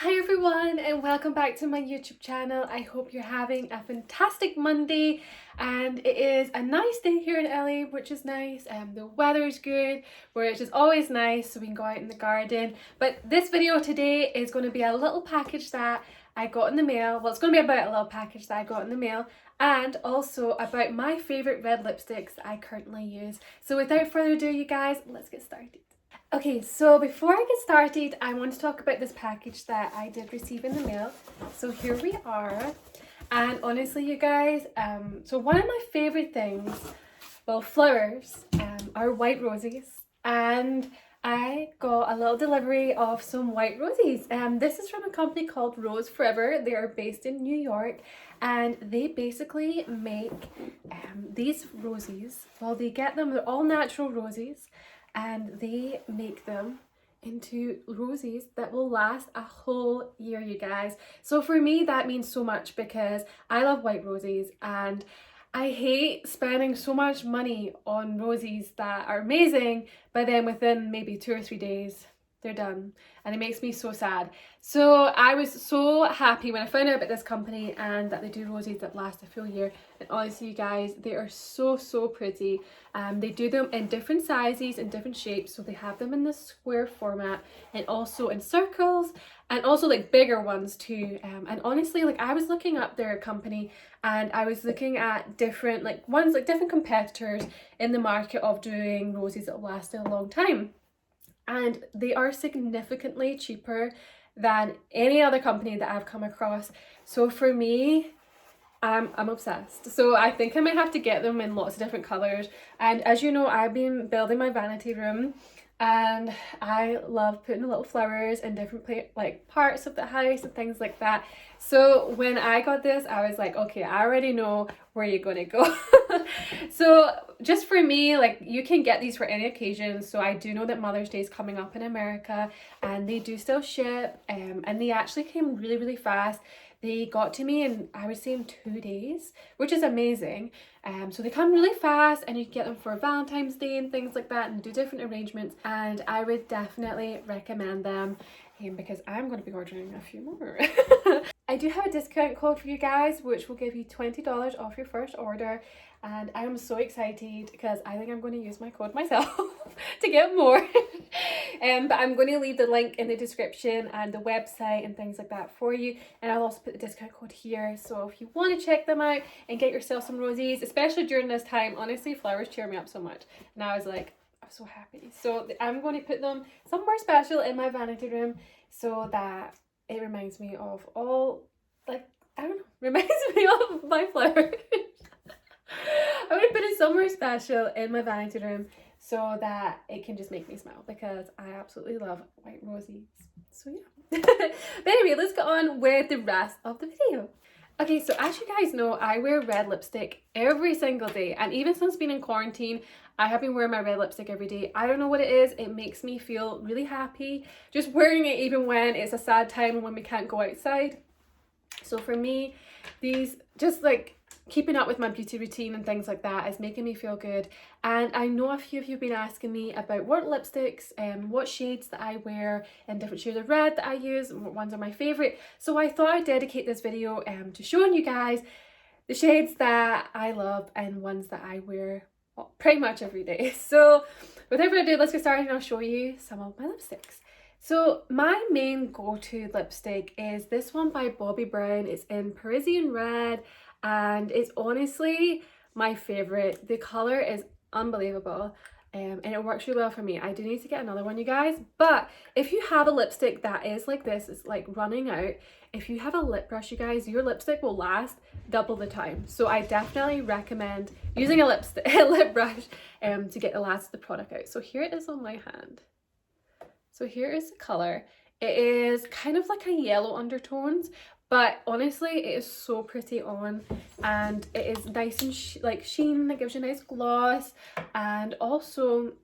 Hi everyone and welcome back to my YouTube channel. I hope you're having a fantastic Monday and it is a nice day here in LA, which is nice. The weather's good, which is always nice, so we can go out in the garden. But this video today is going to be a little package that I got in the mail. Well, it's going to be about a little package that I got in the mail and also about my favourite red lipsticks that I currently use. So without further ado, you guys, let's get started. Okay, so before I get started, I want to talk about this package that I did receive in the mail. So here we are, and honestly, you guys, so one of my favorite things, well, flowers, are white roses, and I got a little delivery of some white roses. This is from a company called Rose Forever. They are based in New York, and they basically make these roses. Well, they get them, they're all natural roses, and they make them into roses that will last a whole year, you guys. So for me, that means so much because I love white roses and I hate spending so much money on roses that are amazing, but then within maybe 2 or 3 days, they're done, and it makes me so sad. So I was so happy when I found out about this company and that they do roses that last a full year. And honestly, you guys, they are so pretty. They do them in different sizes and different shapes, so they have them in the square format and also in circles and also like bigger ones too. And honestly, like I was looking up their company and I was looking at different different competitors in the market of doing roses that last a long time. And they are significantly cheaper than any other company that I've come across. So for me, I'm obsessed. So I think I might have to get them in lots of different colours. And as you know, I've been building my vanity room and I love putting little flowers in different parts of the house and things like that. So when I got this, I was like, okay, I already know where you're gonna go. So just for me, like, you can get these for any occasion. So I do know that Mother's Day is coming up in America and they do still ship, and they actually came really fast. They got to me in, I would say, in 2 days, which is amazing. So they come really fast and you can get them for Valentine's Day and things like that and do different arrangements, and I would definitely recommend them because I'm going to be ordering a few more. I do have a discount code for you guys which will give you $20 off your first order, and I'm so excited because I think I'm going to use my code myself to get more. But I'm going to leave the link in the description and the website and things like that for you, and I'll also put the discount code here. So if you want to check them out and get yourself some roses, especially during this time, honestly, flowers cheer me up so much, and I was like, I'm so happy. So I'm going to put them somewhere special in my vanity room so that it reminds me of all, like, I don't know, reminds me of my flowers. I'm going to put it somewhere special in my vanity room so that it can just make me smile because I absolutely love white roses. So yeah. But anyway, let's get on with the rest of the video. Okay, so as you guys know, I wear red lipstick every single day, and even since being in quarantine, I have been wearing my red lipstick every day. I don't know what it is, it makes me feel really happy just wearing it, even when it's a sad time and when we can't go outside. So for me, these, just like keeping up with my beauty routine and things like that, is making me feel good. And I know a few of you have been asking me about what lipsticks and what shades that I wear and different shades of red that I use and what ones are my favourite. So I thought I'd dedicate this video to showing you guys the shades that I love and ones that I wear pretty much every day. So without further ado, let's get started and I'll show you some of my lipsticks. So my main go-to lipstick is this one by Bobbi Brown. It's in Parisian Red and it's honestly my favourite. The colour is unbelievable. And it works really well for me. I do need to get another one, you guys, but if you have a lipstick that is like this, it's like running out, if you have a lip brush, you guys, your lipstick will last double the time. So I definitely recommend using a lip brush to get the last of the product out. So here it is on my hand. So here is the colour. It is kind of like a yellow undertones, but honestly it is so pretty on, and it is nice and sheen. It gives you a nice gloss, and also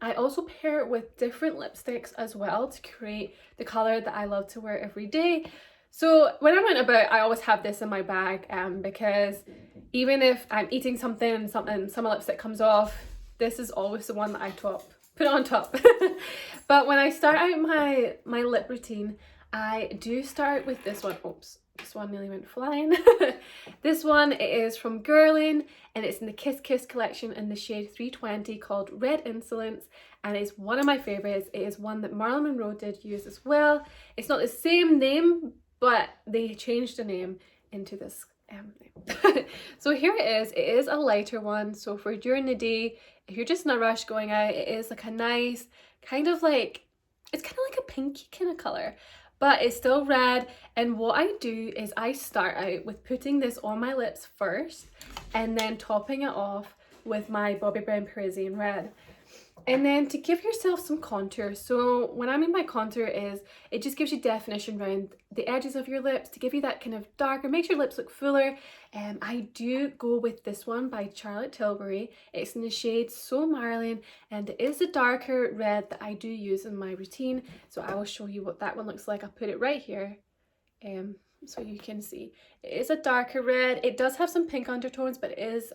I also pair it with different lipsticks as well to create the colour that I love to wear every day. So when I'm out and about, I always have this in my bag because even if I'm eating something and some lipstick comes off, this is always the one that I put on top. But when I start out my lip routine, I do start with this one. Oops, this one nearly went flying. This one is from Guerlain, and it's in the Kiss Kiss collection in the shade 320 called Red Insolence, and it's one of my favorites. It is one that Marilyn Monroe did use as well. It's not the same name, but they changed the name into this name. So here it is. It is a lighter one, so for during the day, if you're just in a rush going out, it is like a nice kind of like, it's kind of like a pinky kind of color, but it's still red. And what I do is I start out with putting this on my lips first and then topping it off with my Bobbi Brown Parisian red. And then to give yourself some contour, so when I mean by contour is, it just gives you definition around the edges of your lips to give you that kind of darker, makes your lips look fuller. I do go with this one by Charlotte Tilbury. It's in the shade So Marilyn, and it is a darker red that I do use in my routine. So I will show you what that one looks like. I'll put it right here. So you can see it is a darker red. It does have some pink undertones, but it is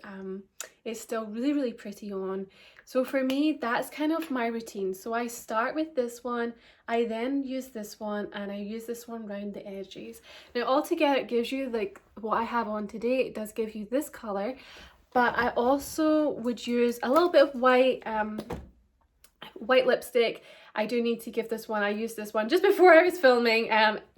it's still really pretty on. So for me, that's kind of my routine. So I start with this one, I then use this one, and I use this one around the edges. Now altogether it gives you like what I have on today. It does give you this color, but I also would use a little bit of white lipstick. I do need to give this one, I used this one just before I was filming.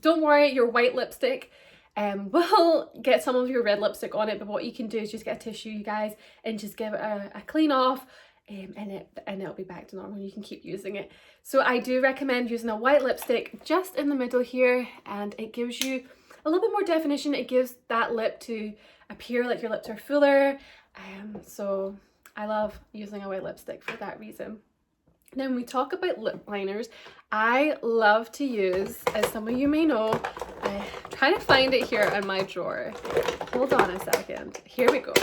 Don't worry, your white lipstick will get some of your red lipstick on it, but what you can do is just get a tissue, you guys, and just give it a clean off, and it'll be back to normal. You can keep using it. So I do recommend using a white lipstick just in the middle here, and it gives you a little bit more definition. It gives that lip to appear like your lips are fuller. So I love using a white lipstick for that reason. Now when we talk about lip liners, I love to use, as some of you may know, I'm trying to find it here in my drawer. Hold on a second. Here we go.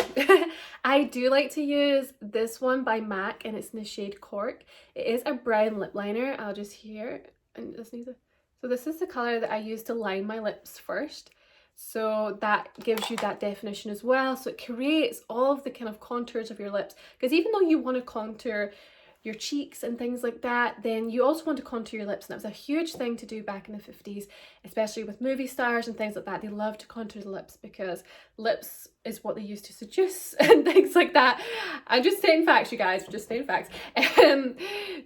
I do like to use this one by MAC, and it's in the shade Cork. It is a brown lip liner. I'll just here, and this needs a, so this is the color that I use to line my lips first. So that gives you that definition as well. So it creates all of the kind of contours of your lips, because even though you want to contour your cheeks and things like that, then you also want to contour your lips, and that was a huge thing to do back in the 50s, especially with movie stars and things like that. They love to contour the lips because lips is what they used to seduce and things like that. I'm just stating facts, you guys, just stating facts.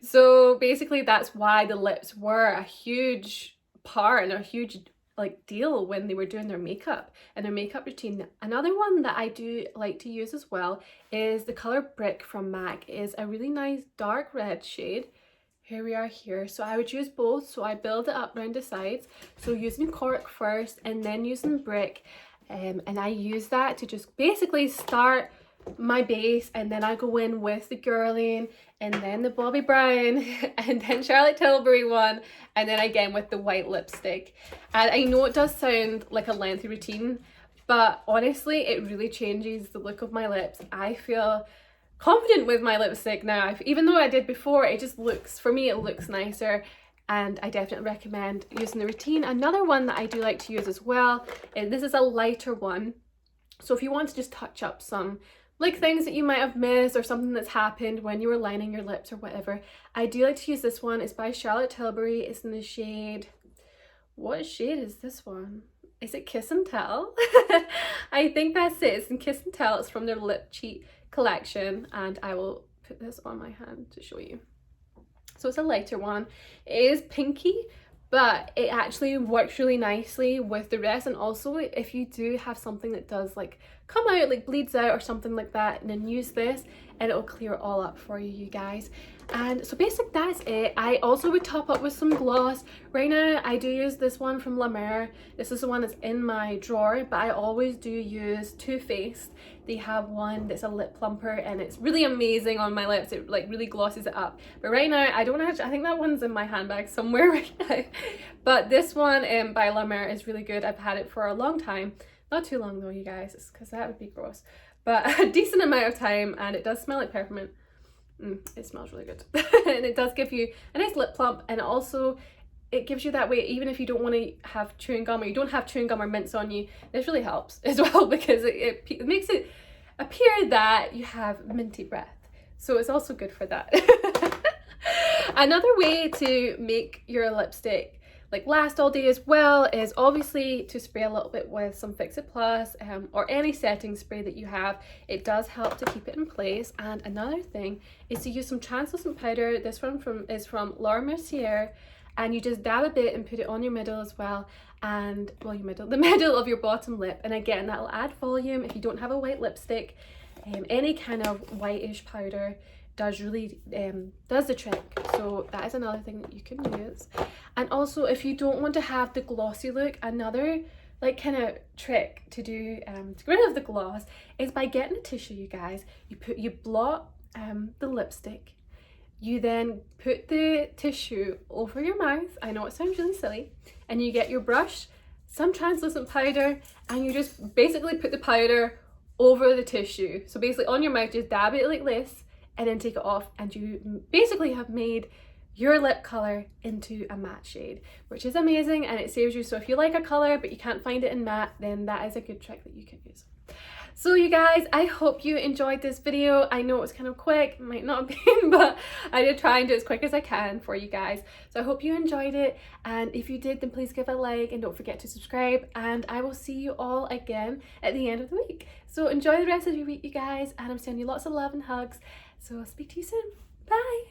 So basically that's why the lips were a huge part and a huge like deal when they were doing their makeup and their makeup routine. Another one that I do like to use as well is the color Brick from MAC. It is a really nice dark red shade. Here we are here. So I would use both. So I build it up around the sides. So using Cork first and then using Brick. And I use that to just basically start my base, and then I go in with the Guerlain, and then the Bobbi Brown, and then Charlotte Tilbury one, and then again with the white lipstick. And I know it does sound like a lengthy routine, but honestly it really changes the look of my lips. I feel confident with my lipstick now. Even though I did before, it just looks, for me it looks nicer, and I definitely recommend using the routine. Another one that I do like to use as well, and this is a lighter one, so if you want to just touch up some like things that you might have missed or something that's happened when you were lining your lips or whatever, I do like to use this one. It's by Charlotte Tilbury. It's in the shade, what shade is this one? Is it Kiss and Tell? I think that's it. It's in Kiss and Tell. It's from their Lip Cheat collection, and I will put this on my hand to show you. So it's a lighter one. It is pinky, but it actually works really nicely with the rest. And also if you do have something that does like come out, like bleeds out or something like that, and then use this and it will clear it all up for you, you guys. And so basically that's it. I also would top up with some gloss. Right now I do use this one from La Mer. This is the one that's in my drawer, but I always do use Too Faced. They have one that's a lip plumper, and it's really amazing on my lips. It like really glosses it up. But right now I don't actually, I think that one's in my handbag somewhere right now. But this one by La Mer is really good. I've had it for a long time. Not too long though, you guys, because that would be gross. But a decent amount of time, and it does smell like peppermint. It smells really good. And it does give you a nice lip plump, and also it gives you that way, even if you don't want to have chewing gum or you don't have chewing gum or mints on you, this really helps as well, because it makes it appear that you have minty breath. So it's also good for that. Another way to make your lipstick like last all day as well is obviously to spray a little bit with some Fix It Plus or any setting spray that you have. It does help to keep it in place. And another thing is to use some translucent powder. This one is from Laura Mercier, and you just dab a bit and put it on your middle as well, and well, the middle of your bottom lip. And again, that'll add volume if you don't have a white lipstick. Any kind of whitish powder does really does the trick, so that is another thing that you can use. And also, if you don't want to have the glossy look, another like kind of trick to do to get rid of the gloss is by getting a tissue, you guys. You blot the lipstick, you then put the tissue over your mouth. I know it sounds really silly, and you get your brush, some translucent powder, and you just basically put the powder over the tissue. So basically on your mouth, just dab it like this and then take it off, and you basically have made your lip color into a matte shade, which is amazing, and it saves you. So if you like a color but you can't find it in matte, then that is a good trick that you can use. So you guys, I hope you enjoyed this video. I know it was kind of quick, it might not have been, but I did try and do it as quick as I can for you guys. So I hope you enjoyed it, and if you did, then please give a like and don't forget to subscribe, and I will see you all again at the end of the week. So enjoy the rest of your week, you guys, and I'm sending you lots of love and hugs. So I'll speak to you soon. Bye!